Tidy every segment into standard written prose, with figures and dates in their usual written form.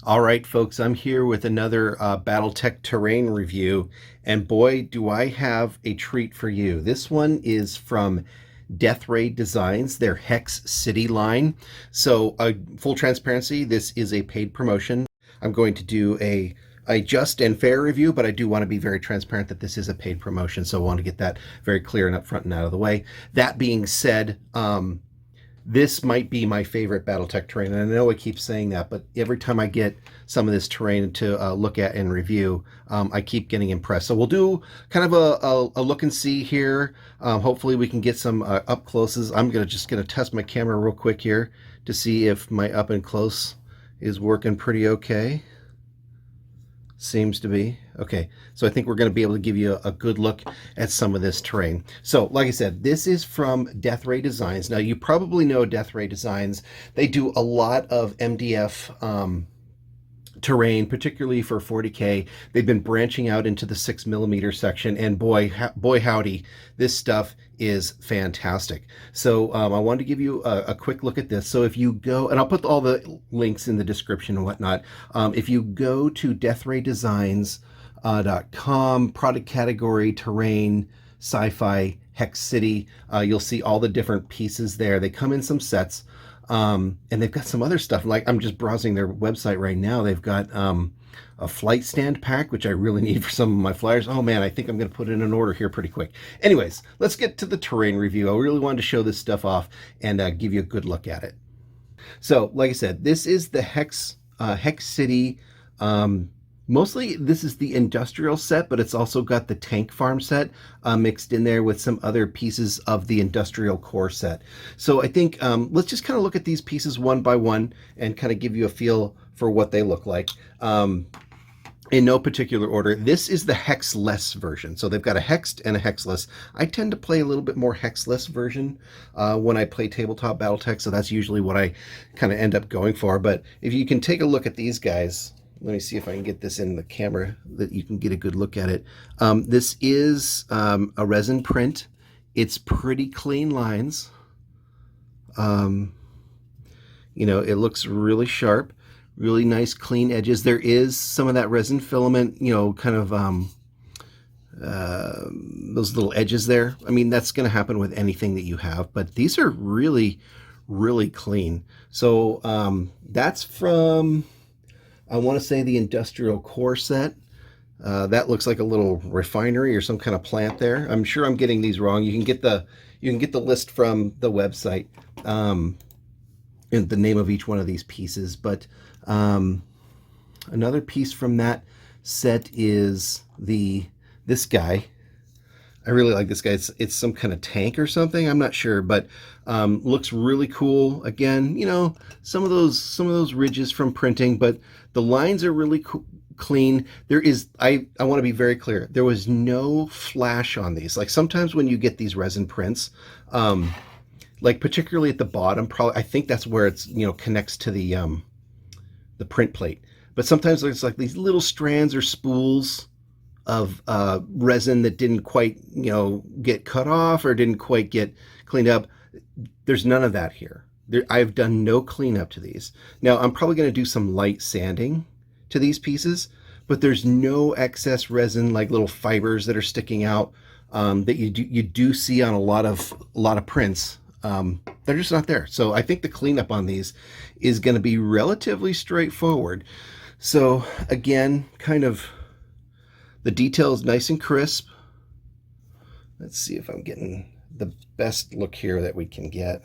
All right, folks, I'm here with another Battletech terrain review, and boy, do I have a treat for you. This one is from Death Ray Designs, their Hex City line. So, full transparency, this is a paid promotion. I'm going to do a just and fair review, but I do want to be very transparent that this is a paid promotion, so I want to get that very clear and upfront and out of the way. That being said, this might be my favorite Battletech terrain, and I know I keep saying that, but every time I get some of this terrain to look at and review, I keep getting impressed. So we'll do kind of a look and see here. Hopefully we can get some up closes. I'm just gonna test my camera real quick here to see if my up and close is working pretty okay. Seems to be. Okay, so I think we're going to be able to give you a good look at some of this terrain. So, like I said, this is from Death Ray Designs. Now, you probably know Death Ray Designs. They do a lot of MDF terrain, particularly for 40K. They've been branching out into the 6mm section, and boy howdy, this stuff is fantastic. So I wanted to give you a quick look at this. So if you go, and I'll put all the links in the description and whatnot, if you go to deathraydesigns.com, product category, terrain, sci-fi, Hex City, you'll see all the different pieces there. They come in some sets. And they've got some other stuff. Like, I'm just browsing their website right now. They've got a flight stand pack, which I really need for some of my flyers. Oh man, I think I'm going to put in an order here pretty quick. Anyways, let's get to the terrain review. I really wanted to show this stuff off and give you a good look at it. So, like I said, this is the Hex City. Mostly this is the industrial set, but it's also got the tank farm set mixed in there with some other pieces of the industrial core set. So I think let's just kind of look at these pieces one by one and kind of give you a feel for what they look like. In no particular order, this is the hexless version. So they've got a hexed and a hexless. I tend to play a little bit more hexless version when I play tabletop Battletech, so that's usually what I kind of end up going for. But if you can take a look at these guys, let me see if I can get this in the camera that you can get a good look at it. This is a resin print. It's pretty clean lines. You know, it looks really sharp, really nice clean edges. There is some of that resin filament, you know, kind of those little edges there. I mean, that's going to happen with anything that you have, but these are really, really clean. So that's from, I want to say, the industrial core set. That looks like a little refinery or some kind of plant there. I'm sure I'm getting these wrong. You can get the list from the website and the name of each one of these pieces. But another piece from that set is this guy. I really like this guy. It's some kind of tank or something. I'm not sure, but looks really cool. Again, you know, some of those ridges from printing, but the lines are really clean. There is, I want to be very clear, there was no flash on these. Like sometimes when you get these resin prints, like particularly at the bottom, probably I think that's where it's, you know, connects to the print plate. But sometimes there's like these little strands or spools of resin that didn't quite, you know, get cut off or didn't quite get cleaned up. There's none of that here. I've done no cleanup to these. Now, I'm probably going to do some light sanding to these pieces, but there's no excess resin, like little fibers that are sticking out that you do see on a lot of prints. They're just not there. So I think the cleanup on these is going to be relatively straightforward. So again, kind of the detail is nice and crisp. Let's see if I'm getting the best look here that we can get.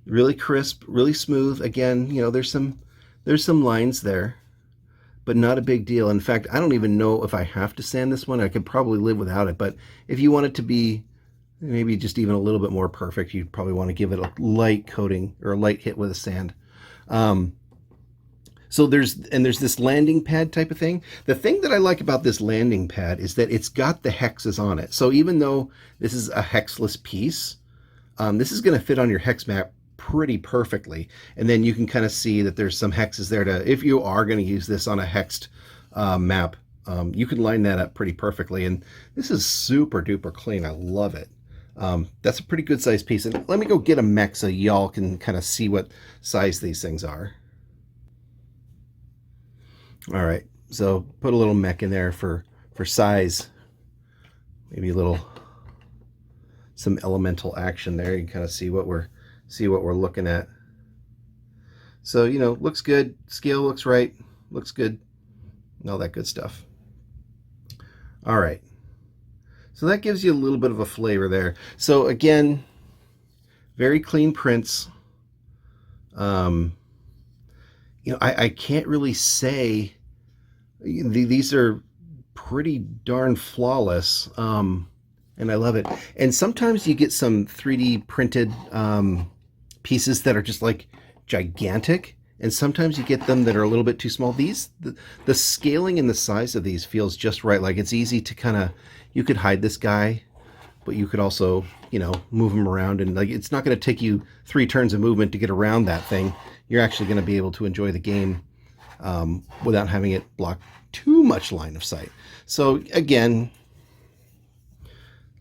Really crisp, really smooth. Again, you know, there's some lines there, but not a big deal. In fact, I don't even know if I have to sand this one. I could probably live without it, but if you want it to be maybe just even a little bit more perfect, you'd probably want to give it a light coating or a light hit with a sand. So there's this landing pad type of thing. The thing that I like about this landing pad is that it's got the hexes on it. So even though this is a hexless piece, this is going to fit on your hex map pretty perfectly. And then you can kind of see that there's some hexes there to, if you are going to use this on a hexed map, you can line that up pretty perfectly. And this is super duper clean. I love it. That's a pretty good size piece. And let me go get a mech so y'all can kind of see what size these things are. All right, so put a little mech in there for size. Maybe a little, some elemental action there. You can kind of see what we're looking at. So, you know, looks good. Scale looks right. Looks good. And all that good stuff. All right. So that gives you a little bit of a flavor there. So again, very clean prints. You know, I can't really say these are pretty darn flawless. And I love it. And sometimes you get some 3D printed pieces that are just like gigantic, and sometimes you get them that are a little bit too small. The scaling and the size of these feels just right. Like it's easy to kind of, you could hide this guy, but you could also, you know, move him around, and like it's not going to take you 3 turns of movement to get around that thing. You're actually going to be able to enjoy the game without having it block too much line of sight. So again,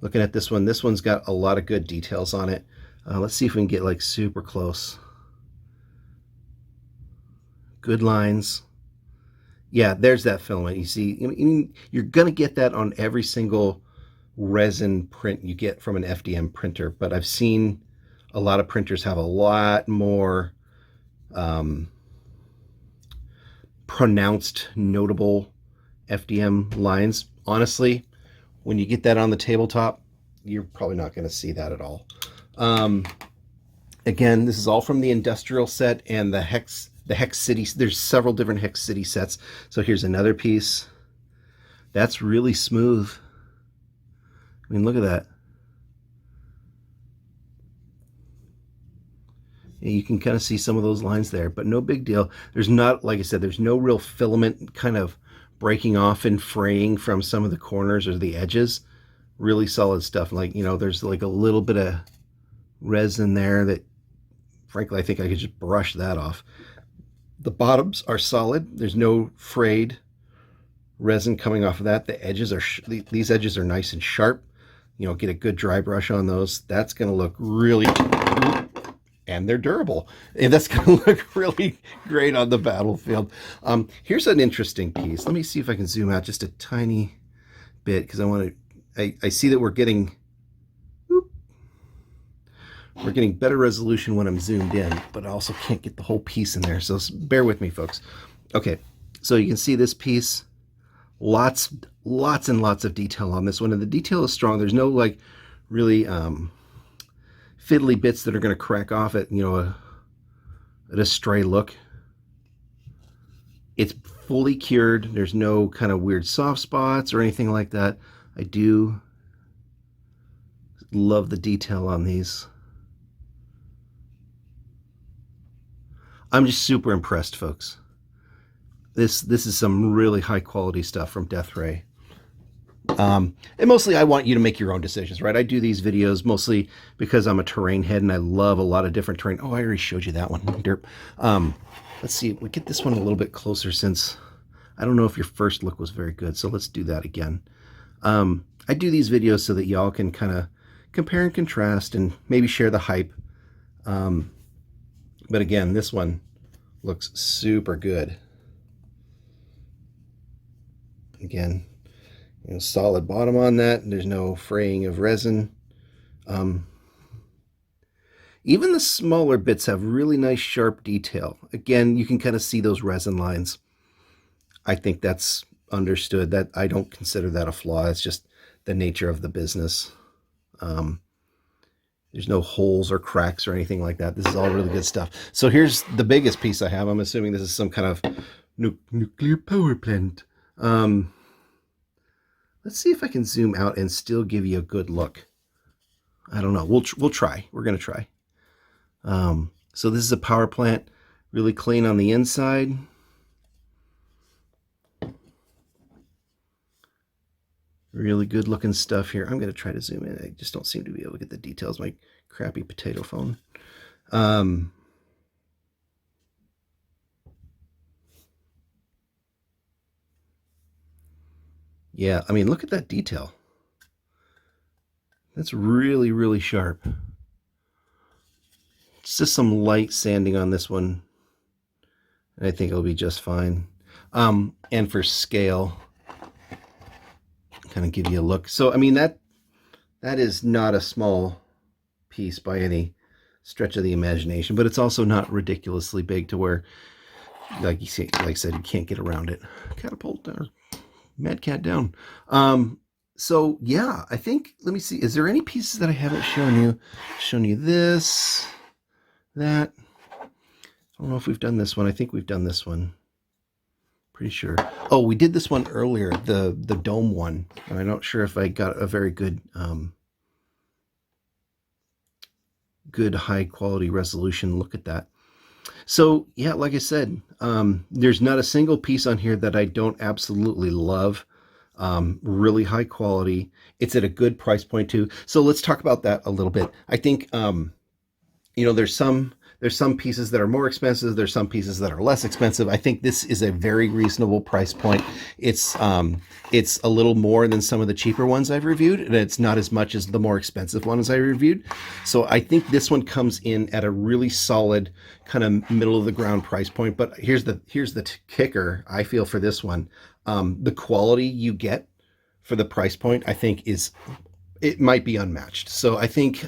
looking at this one's got a lot of good details on it. Let's see if we can get like super close. Good lines. Yeah, there's that filament. You see, you're going to get that on every single resin print you get from an FDM printer, but I've seen a lot of printers have a lot more pronounced, notable FDM lines. Honestly, when you get that on the tabletop, you're probably not going to see that at all. Again, this is all from the industrial set and the Hex City. There's several different Hex City sets. So here's another piece. That's really smooth. I mean, look at that. And you can kind of see some of those lines there, but no big deal. There's not, like I said, there's no real filament kind of breaking off and fraying from some of the corners or the edges. Really solid stuff. Like, you know, there's like a little bit of resin there that, frankly, I think I could just brush that off. The bottoms are solid. There's no frayed resin coming off of that. The edges are, these edges are nice and sharp. You know, get a good dry brush on those. That's going to look really, and they're durable. And that's going to look really great on the battlefield. Here's an interesting piece. Let me see if I can zoom out just a tiny bit, because I want to, I see that we're getting better resolution when I'm zoomed in, but I also can't get the whole piece in there. So bear with me, folks. Okay, so you can see this piece, lots and lots of detail on this one, and the detail is strong. There's no like really fiddly bits that are going to crack off at, you know, at a stray look. It's fully cured. There's no kind of weird soft spots or anything like that. I do love the detail on these. I'm just super impressed, folks. This is some really high quality stuff from Death Ray. And mostly I want you to make your own decisions, right? I do these videos mostly because I'm a terrain head and I love a lot of different terrain. Oh, I already showed you that one. Derp. Let's see, we get this one a little bit closer, since I don't know if your first look was very good. So let's do that again. I do these videos so that y'all can kind of compare and contrast and maybe share the hype. But again, this one looks super good. Again, you know, solid bottom on that. There's no fraying of resin. Even the smaller bits have really nice sharp detail. Again, you can kind of see those resin lines. I think that's understood. That I don't consider that a flaw. It's just the nature of the business. There's no holes or cracks or anything like that. This is all really good stuff. So here's the biggest piece I have. I'm assuming this is some kind of nuclear power plant. Let's see if I can zoom out and still give you a good look. I don't know. We'll try. We're going to try. So this is a power plant, really clean on the inside. Really good looking stuff here. I'm going to try to zoom in. I just don't seem to be able to get the details. My crappy potato phone. Yeah, I mean, look at that detail. That's really, really sharp. It's just some light sanding on this one, and I think it'll be just fine. And for scale, kind of give you a look. So, I mean, that is not a small piece by any stretch of the imagination, but it's also not ridiculously big to where, like you see, like I said, you can't get around it. Catapult or Mad Cat down. So yeah, I think, let me see, is there any pieces that I haven't shown you? Shown you this, that. I don't know if we've done this one. I think we've done this one. Pretty sure. Oh, we did this one earlier, the dome one. And I'm not sure if I got a very good good high quality resolution look at that. So yeah, like I said, there's not a single piece on here that I don't absolutely love. Really high quality. It's at a good price point too. So let's talk about that a little bit. I think, you know, there's some pieces that are more expensive. There's some pieces that are less expensive. I think this is a very reasonable price point. It's a little more than some of the cheaper ones I've reviewed, and it's not as much as the more expensive ones I reviewed. So I think this one comes in at a really solid kind of middle of the ground price point. But here's the kicker, I feel, for this one. The quality you get for the price point, I think it might be unmatched. So I think,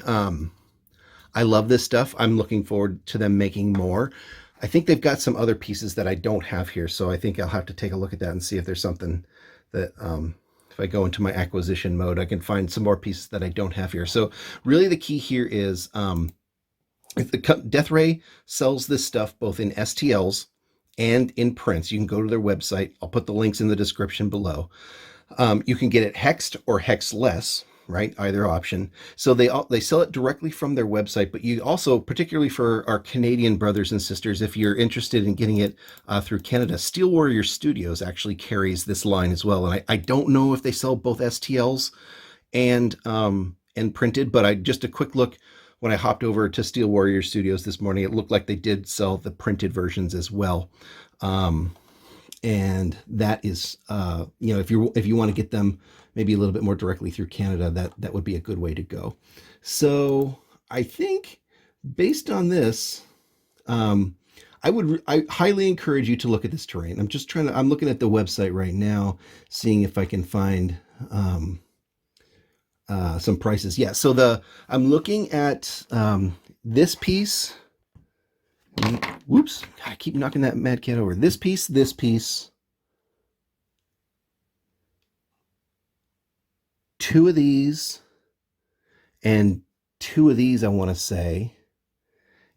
I love this stuff. I'm looking forward to them making more. I think they've got some other pieces that I don't have here, so I think I'll have to take a look at that and see if there's something that, if I go into my acquisition mode, I can find some more pieces that I don't have here. So really the key here is, if Death Ray sells this stuff both in STLs and in prints. You can go to their website. I'll put the links in the description below. You can get it hexed or hexless, right? Either option. So they sell it directly from their website, but you also, particularly for our Canadian brothers and sisters, if you're interested in getting it through Canada, Steel Warrior Studios actually carries this line as well. And I don't know if they sell both STLs and printed, but just a quick look, when I hopped over to Steel Warrior Studios this morning, it looked like they did sell the printed versions as well. And that is, you know, if you want to get them maybe a little bit more directly through Canada, that would be a good way to go. So I think based on this, I highly encourage you to look at this terrain. I'm looking at the website right now, seeing if I can find some prices. Yeah, so I'm looking at this piece. Whoops, God, I keep knocking that Mad Cat over. This piece, two of these, and two of these, I want to say,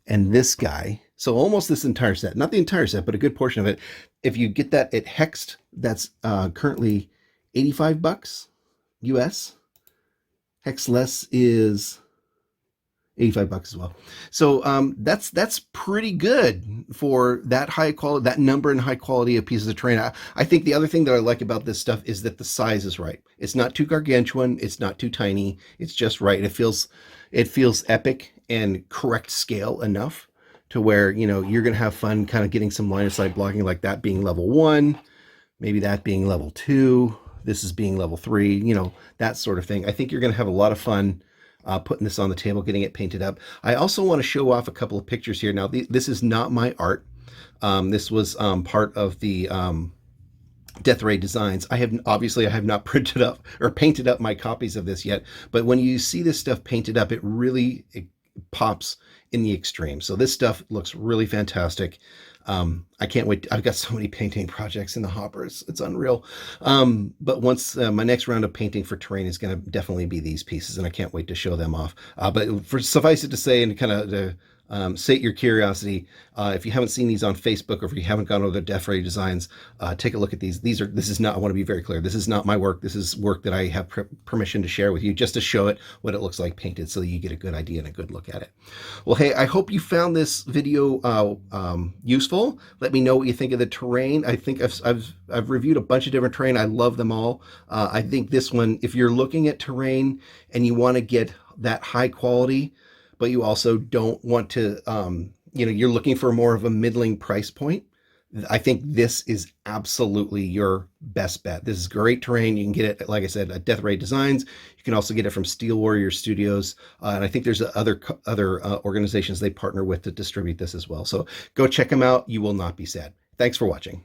and this guy. So almost this entire set, not the entire set, but a good portion of it. If you get that at Hexed, that's currently $85 US. Hexless is $85 as well. So that's pretty good for that high quality, that number and high quality of pieces of terrain. I think the other thing that I like about this stuff is that the size is right. It's not too gargantuan. It's not too tiny. It's just right. It feels epic and correct scale enough to where, you know, you're going to have fun kind of getting some line of sight blocking, like that being level 1, maybe that being level 2, this is being level 3, you know, that sort of thing. I think you're going to have a lot of fun putting this on the table, getting it painted up. I also want to show off a couple of pictures here. Now, this is not my art. This was part of the Death Ray designs. I have not printed up or painted up my copies of this yet, but when you see this stuff painted up, it pops in the extreme. So this stuff looks really fantastic. I can't wait. I've got so many painting projects in the hopper. It's unreal. But once my next round of painting for terrain is going to definitely be these pieces, and I can't wait to show them off. But suffice it to say, and kind of sate your curiosity, if you haven't seen these on Facebook, or if you haven't gone over the Death Ray designs, take a look at these. This is not, I want to be very clear, this is not my work. This is work that I have permission to share with you, just to show it what it looks like painted, so that you get a good idea and a good look at it. Well, hey, I hope you found this video useful. Let me know what you think of the terrain. I think I've reviewed a bunch of different terrain. I love them all. I think this one, if you're looking at terrain and you want to get that high quality, but you also don't want to, you know, you're looking for more of a middling price point, I think this is absolutely your best bet. This is great terrain. You can get it, like I said, at Death Ray Designs. You can also get it from Steel Warrior Studios, and I think there's other organizations they partner with to distribute this as well. So go check them out. You will not be sad. Thanks for watching.